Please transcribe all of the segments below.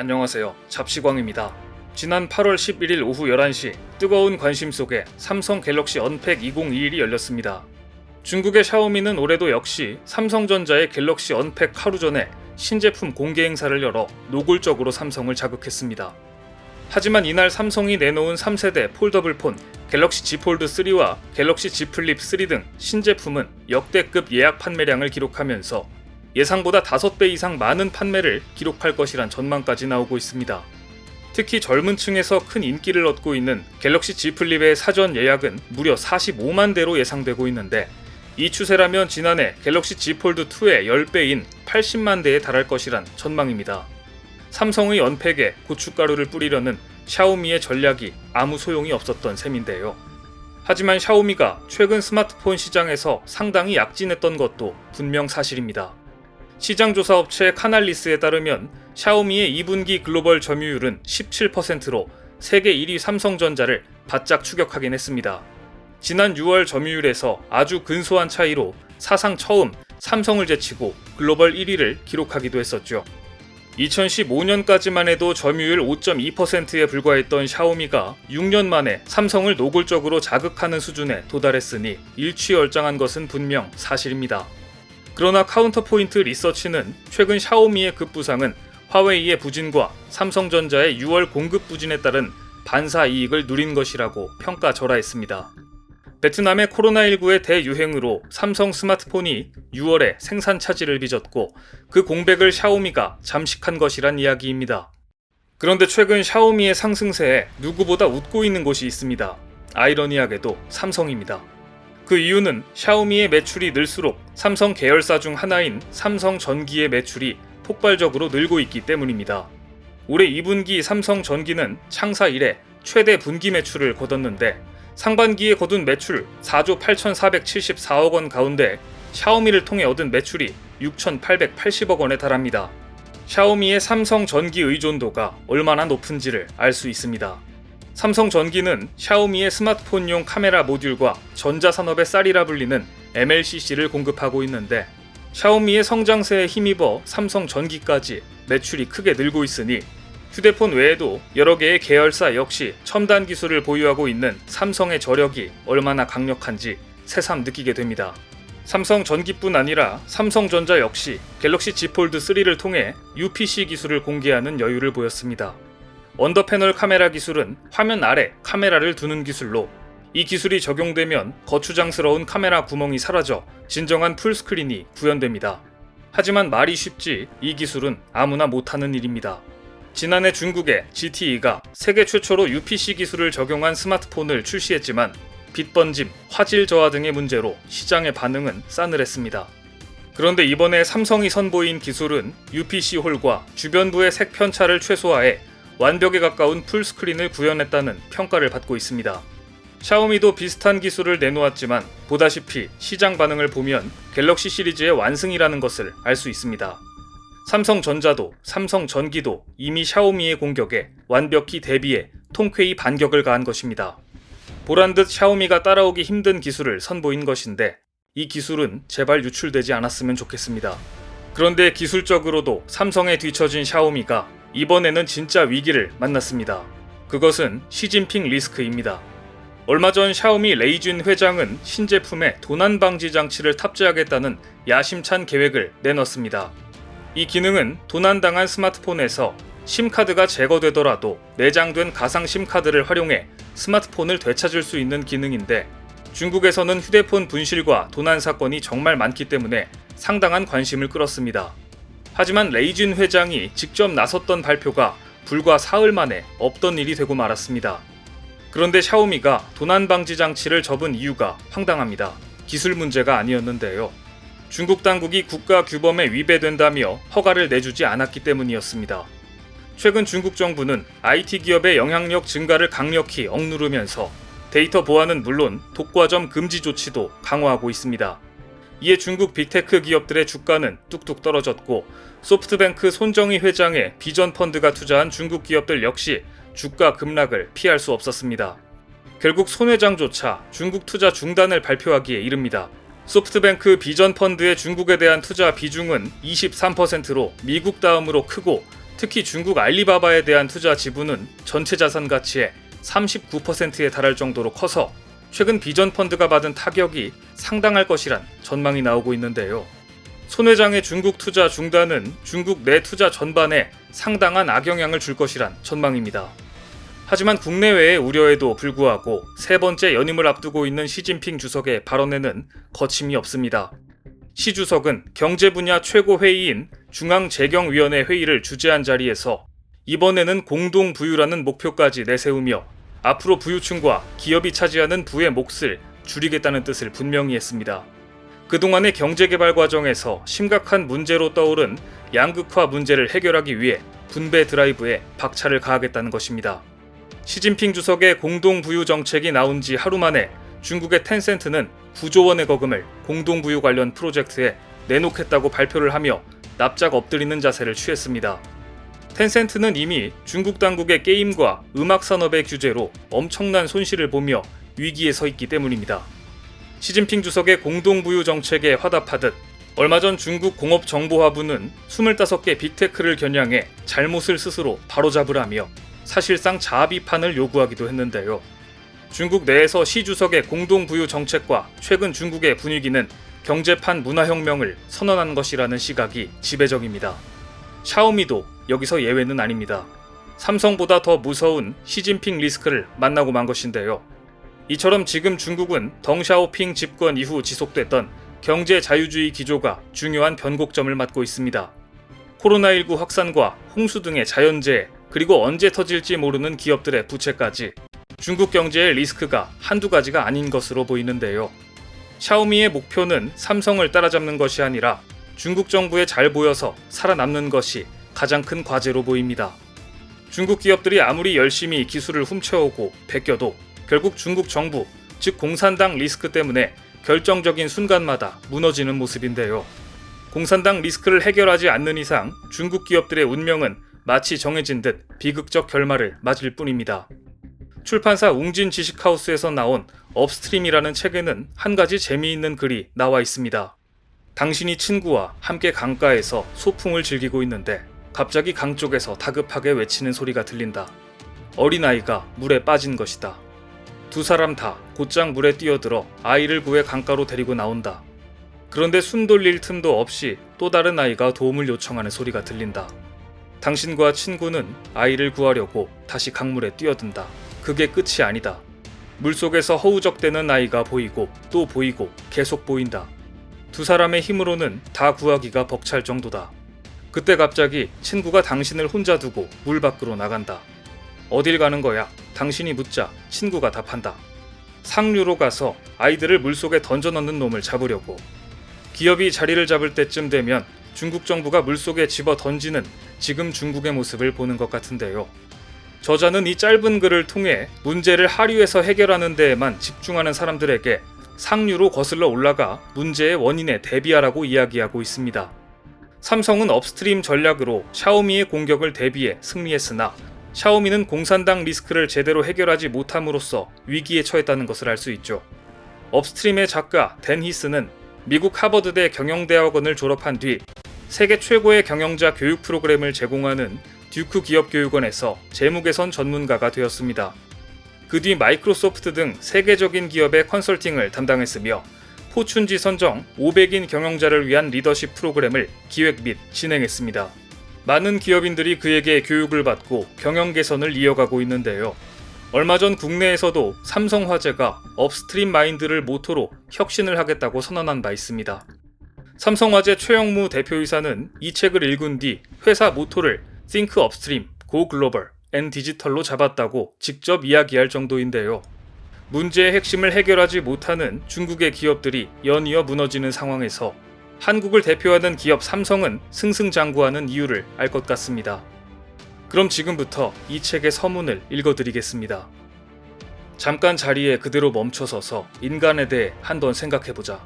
안녕하세요. 잡시광입니다. 지난 8월 11일 오후 11시 뜨거운 관심 속에 삼성 갤럭시 언팩 2021이 열렸습니다. 중국의 샤오미는 올해도 역시 삼성전자의 갤럭시 언팩 하루 전에 신제품 공개 행사를 열어 노골적으로 삼성을 자극했습니다. 하지만 이날 삼성이 내놓은 3세대 폴더블폰 갤럭시 Z 폴드 3와 갤럭시 Z 플립 3 등 신제품은 역대급 예약 판매량을 기록하면서 예상보다 5배 이상 많은 판매를 기록할 것이란 전망까지 나오고 있습니다. 특히 젊은 층에서 큰 인기를 얻고 있는 갤럭시 Z 플립의 사전 예약은 무려 45만 대로 예상되고 있는데, 이 추세라면 지난해 갤럭시 Z 폴드 2의 10배인 80만 대에 달할 것이란 전망입니다. 삼성의 언팩에 고춧가루를 뿌리려는 샤오미의 전략이 아무 소용이 없었던 셈인데요. 하지만 샤오미가 최근 스마트폰 시장에서 상당히 약진했던 것도 분명 사실입니다. 시장조사 업체 카날리스에 따르면 샤오미의 2분기 글로벌 점유율은 17%로 세계 1위 삼성전자를 바짝 추격하긴 했습니다. 지난 6월 점유율에서 아주 근소한 차이로 사상 처음 삼성을 제치고 글로벌 1위를 기록하기도 했었죠. 2015년까지만 해도 점유율 5.2%에 불과했던 샤오미가 6년 만에 삼성을 노골적으로 자극하는 수준에 도달했으니 일취월장한 것은 분명 사실입니다. 그러나 카운터포인트 리서치는 최근 샤오미의 급부상은 화웨이의 부진과 삼성전자의 6월 공급 부진에 따른 반사 이익을 누린 것이라고 평가절하했습니다. 베트남의 코로나19의 대유행으로 삼성 스마트폰이 6월에 생산 차질을 빚었고 그 공백을 샤오미가 잠식한 것이란 이야기입니다. 그런데 최근 샤오미의 상승세에 누구보다 웃고 있는 곳이 있습니다. 아이러니하게도 삼성입니다. 그 이유는 샤오미의 매출이 늘수록 삼성 계열사 중 하나인 삼성전기의 매출이 폭발적으로 늘고 있기 때문입니다. 올해 2분기 삼성전기는 창사 이래 최대 분기 매출을 거뒀는데, 상반기에 거둔 매출 4조 8,474억 원 가운데 샤오미를 통해 얻은 매출이 6,880억 원에 달합니다. 샤오미의 삼성전기 의존도가 얼마나 높은지를 알 수 있습니다. 삼성전기는 샤오미의 스마트폰용 카메라 모듈과 전자산업의 쌀이라 불리는 MLCC를 공급하고 있는데, 샤오미의 성장세에 힘입어 삼성전기까지 매출이 크게 늘고 있으니 휴대폰 외에도 여러 개의 계열사 역시 첨단 기술을 보유하고 있는 삼성의 저력이 얼마나 강력한지 새삼 느끼게 됩니다. 삼성전기뿐 아니라 삼성전자 역시 갤럭시 Z 폴드 3를 통해 UPC 기술을 공개하는 여유를 보였습니다. 언더패널 카메라 기술은 화면 아래 카메라를 두는 기술로, 이 기술이 적용되면 거추장스러운 카메라 구멍이 사라져 진정한 풀스크린이 구현됩니다. 하지만 말이 쉽지 이 기술은 아무나 못하는 일입니다. 지난해 중국의 ZTE가 세계 최초로 UPC 기술을 적용한 스마트폰을 출시했지만 빛 번짐, 화질 저하 등의 문제로 시장의 반응은 싸늘했습니다. 그런데 이번에 삼성이 선보인 기술은 UPC 홀과 주변부의 색 편차를 최소화해 완벽에 가까운 풀스크린을 구현했다는 평가를 받고 있습니다. 샤오미도 비슷한 기술을 내놓았지만 보다시피 시장 반응을 보면 갤럭시 시리즈의 완승이라는 것을 알 수 있습니다. 삼성전자도 삼성전기도 이미 샤오미의 공격에 완벽히 대비해 통쾌히 반격을 가한 것입니다. 보란듯 샤오미가 따라오기 힘든 기술을 선보인 것인데, 이 기술은 제발 유출되지 않았으면 좋겠습니다. 그런데 기술적으로도 삼성에 뒤처진 샤오미가 이번에는 진짜 위기를 만났습니다. 그것은 시진핑 리스크입니다. 얼마 전 샤오미 레이준 회장은 신제품에 도난 방지 장치를 탑재하겠다는 야심찬 계획을 내놨습니다. 이 기능은 도난당한 스마트폰에서 심카드가 제거되더라도 내장된 가상 심카드를 활용해 스마트폰을 되찾을 수 있는 기능인데, 중국에서는 휴대폰 분실과 도난 사건이 정말 많기 때문에 상당한 관심을 끌었습니다. 하지만 레이준 회장이 직접 나섰던 발표가 불과 사흘 만에 없던 일이 되고 말았습니다. 그런데 샤오미가 도난 방지 장치를 접은 이유가 황당합니다. 기술 문제가 아니었는데요. 중국 당국이 국가 규범에 위배된다며 허가를 내주지 않았기 때문이었습니다. 최근 중국 정부는 IT 기업의 영향력 증가를 강력히 억누르면서 데이터 보안은 물론 독과점 금지 조치도 강화하고 있습니다. 이에 중국 빅테크 기업들의 주가는 뚝뚝 떨어졌고, 소프트뱅크 손정희 회장의 비전 펀드가 투자한 중국 기업들 역시 주가 급락을 피할 수 없었습니다. 결국 손 회장조차 중국 투자 중단을 발표하기에 이릅니다. 소프트뱅크 비전 펀드의 중국에 대한 투자 비중은 23%로 미국 다음으로 크고, 특히 중국 알리바바에 대한 투자 지분은 전체 자산 가치의 39%에 달할 정도로 커서 최근 비전 펀드가 받은 타격이 상당할 것이란 전망이 나오고 있는데요. 손 회장의 중국 투자 중단은 중국 내 투자 전반에 상당한 악영향을 줄 것이란 전망입니다. 하지만 국내외의 우려에도 불구하고 세 번째 연임을 앞두고 있는 시진핑 주석의 발언에는 거침이 없습니다. 시 주석은 경제 분야 최고 회의인 중앙재경위원회 회의를 주재한 자리에서 이번에는 공동부유라는 목표까지 내세우며 앞으로 부유층과 기업이 차지하는 부의 몫을 줄이겠다는 뜻을 분명히 했습니다. 그동안의 경제개발 과정에서 심각한 문제로 떠오른 양극화 문제를 해결하기 위해 분배 드라이브에 박차를 가하겠다는 것입니다. 시진핑 주석의 공동부유 정책이 나온 지 하루 만에 중국의 텐센트는 9조 원의 거금을 공동부유 관련 프로젝트에 내놓겠다고 발표를 하며 납작 엎드리는 자세를 취했습니다. 텐센트는 이미 중국 당국의 게임과 음악 산업의 규제로 엄청난 손실을 보며 위기에 서 있기 때문입니다. 시진핑 주석의 공동부유 정책에 화답하듯 얼마 전 중국 공업정보화부는 25개 빅테크를 겨냥해 잘못을 스스로 바로잡으라며 사실상 자비판을 요구하기도 했는데요. 중국 내에서 시 주석의 공동부유 정책과 최근 중국의 분위기는 경제판 문화혁명을 선언한 것이라는 시각이 지배적입니다. 샤오미도 여기서 예외는 아닙니다. 삼성보다 더 무서운 시진핑 리스크를 만나고 만 것인데요. 이처럼 지금 중국은 덩샤오핑 집권 이후 지속됐던 경제 자유주의 기조가 중요한 변곡점을 맞고 있습니다. 코로나19 확산과 홍수 등의 자연재해, 그리고 언제 터질지 모르는 기업들의 부채까지 중국 경제의 리스크가 한두 가지가 아닌 것으로 보이는데요. 샤오미의 목표는 삼성을 따라잡는 것이 아니라 중국 정부에 잘 보여서 살아남는 것이 가장 큰 과제로 보입니다. 중국 기업들이 아무리 열심히 기술을 훔쳐오고 베껴도 결국 중국 정부, 즉 공산당 리스크 때문에 결정적인 순간마다 무너지는 모습인데요. 공산당 리스크를 해결하지 않는 이상 중국 기업들의 운명은 마치 정해진 듯 비극적 결말을 맞을 뿐입니다. 출판사 웅진 지식하우스에서 나온 업스트림이라는 책에는 한 가지 재미있는 글이 나와 있습니다. 당신이 친구와 함께 강가에서 소풍을 즐기고 있는데 갑자기 강 쪽에서 다급하게 외치는 소리가 들린다. 어린아이가 물에 빠진 것이다. 두 사람 다 곧장 물에 뛰어들어 아이를 구해 강가로 데리고 나온다. 그런데 숨 돌릴 틈도 없이 또 다른 아이가 도움을 요청하는 소리가 들린다. 당신과 친구는 아이를 구하려고 다시 강물에 뛰어든다. 그게 끝이 아니다. 물속에서 허우적대는 아이가 보이고 또 보이고 계속 보인다. 두 사람의 힘으로는 다 구하기가 벅찰 정도다. 그때 갑자기 친구가 당신을 혼자 두고 물 밖으로 나간다. 어딜 가는 거야? 당신이 묻자 친구가 답한다. 상류로 가서 아이들을 물속에 던져넣는 놈을 잡으려고. 기업이 자리를 잡을 때쯤 되면 중국 정부가 물속에 집어 던지는 지금 중국의 모습을 보는 것 같은데요. 저자는 이 짧은 글을 통해 문제를 하류에서 해결하는 데에만 집중하는 사람들에게 상류로 거슬러 올라가 문제의 원인에 대비하라고 이야기하고 있습니다. 삼성은 업스트림 전략으로 샤오미의 공격을 대비해 승리했으나 샤오미는 공산당 리스크를 제대로 해결하지 못함으로써 위기에 처했다는 것을 알 수 있죠. 업스트림의 작가 댄 히스는 미국 하버드대 경영대학원을 졸업한 뒤 세계 최고의 경영자 교육 프로그램을 제공하는 듀크 기업교육원에서 재무개선 전문가가 되었습니다. 그 뒤 마이크로소프트 등 세계적인 기업의 컨설팅을 담당했으며 포춘지 선정 500인 경영자를 위한 리더십 프로그램을 기획 및 진행했습니다. 많은 기업인들이 그에게 교육을 받고 경영 개선을 이어가고 있는데요. 얼마 전 국내에서도 삼성화재가 업스트림 마인드를 모토로 혁신을 하겠다고 선언한 바 있습니다. 삼성화재 최영무 대표이사는 이 책을 읽은 뒤 회사 모토를 Think Upstream, Go Global and Digital로 잡았다고 직접 이야기할 정도인데요. 문제의 핵심을 해결하지 못하는 중국의 기업들이 연이어 무너지는 상황에서 한국을 대표하는 기업 삼성은 승승장구하는 이유를 알 것 같습니다. 그럼 지금부터 이 책의 서문을 읽어드리겠습니다. 잠깐 자리에 그대로 멈춰서서 인간에 대해 한번 생각해보자.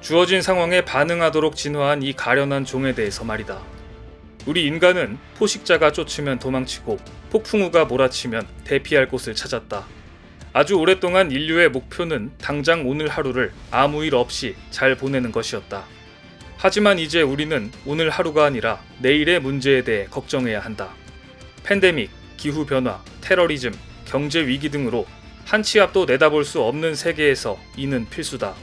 주어진 상황에 반응하도록 진화한 이 가련한 종에 대해서 말이다. 우리 인간은 포식자가 쫓으면 도망치고 폭풍우가 몰아치면 대피할 곳을 찾았다. 아주 오랫동안 인류의 목표는 당장 오늘 하루를 아무 일 없이 잘 보내는 것이었다. 하지만 이제 우리는 오늘 하루가 아니라 내일의 문제에 대해 걱정해야 한다. 팬데믹, 기후변화, 테러리즘, 경제 위기 등으로 한 치 앞도 내다볼 수 없는 세계에서 이는 필수다.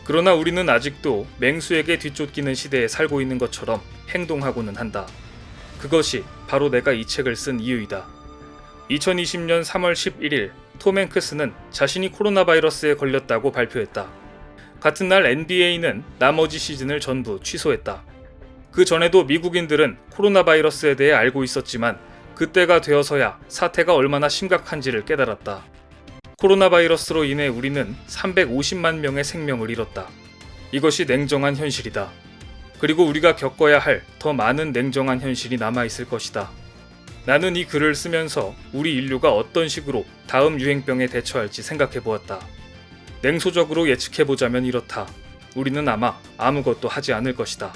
그러나 우리는 아직도 맹수에게 뒤쫓기는 시대에 살고 있는 것처럼 행동하고는 한다. 그것이 바로 내가 이 책을 쓴 이유이다. 2020년 3월 11일 톰 행크스는 자신이 코로나 바이러스에 걸렸다고 발표했다. 같은 날 NBA는 나머지 시즌을 전부 취소했다. 그 전에도 미국인들은 코로나 바이러스에 대해 알고 있었지만 그때가 되어서야 사태가 얼마나 심각한지를 깨달았다. 코로나 바이러스로 인해 우리는 350만 명의 생명을 잃었다. 이것이 냉정한 현실이다. 그리고 우리가 겪어야 할 더 많은 냉정한 현실이 남아있을 것이다. 나는 이 글을 쓰면서 우리 인류가 어떤 식으로 다음 유행병에 대처할지 생각해보았다. 냉소적으로 예측해보자면 이렇다. 우리는 아마 아무것도 하지 않을 것이다.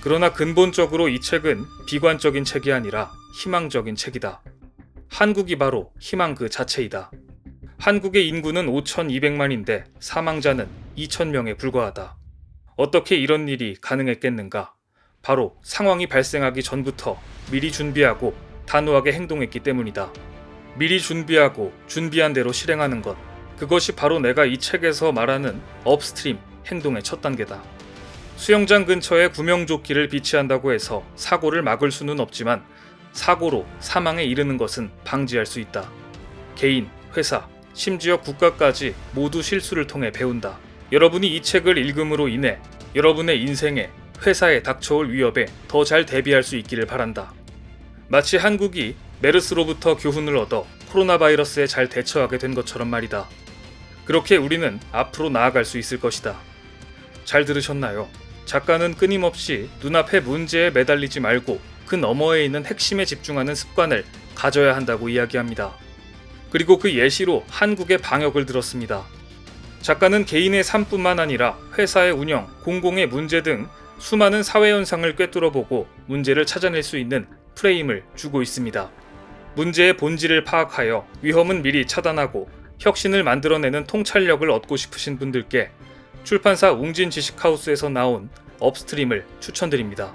그러나 근본적으로 이 책은 비관적인 책이 아니라 희망적인 책이다. 한국이 바로 희망 그 자체이다. 한국의 인구는 5,200만인데 사망자는 2,000명에 불과하다. 어떻게 이런 일이 가능했겠는가? 바로 상황이 발생하기 전부터 미리 준비하고 단호하게 행동했기 때문이다. 미리 준비하고 준비한 대로 실행하는 것. 그것이 바로 내가 이 책에서 말하는 업스트림 행동의 첫 단계다. 수영장 근처에 구명조끼를 비치한다고 해서 사고를 막을 수는 없지만 사고로 사망에 이르는 것은 방지할 수 있다. 개인, 회사, 심지어 국가까지 모두 실수를 통해 배운다. 여러분이 이 책을 읽음으로 인해 여러분의 인생에, 회사에 닥쳐올 위협에 더 잘 대비할 수 있기를 바란다. 마치 한국이 메르스로부터 교훈을 얻어 코로나 바이러스에 잘 대처하게 된 것처럼 말이다. 그렇게 우리는 앞으로 나아갈 수 있을 것이다. 잘 들으셨나요? 작가는 끊임없이 눈앞의 문제에 매달리지 말고 그 너머에 있는 핵심에 집중하는 습관을 가져야 한다고 이야기합니다. 그리고 그 예시로 한국의 방역을 들었습니다. 작가는 개인의 삶뿐만 아니라 회사의 운영, 공공의 문제 등 수많은 사회 현상을 꿰뚫어보고 문제를 찾아낼 수 있는 프레임을 주고 있습니다. 문제의 본질을 파악하여 위험은 미리 차단하고 혁신을 만들어내는 통찰력을 얻고 싶으신 분들께 출판사 웅진 지식하우스에서 나온 업스트림을 추천드립니다.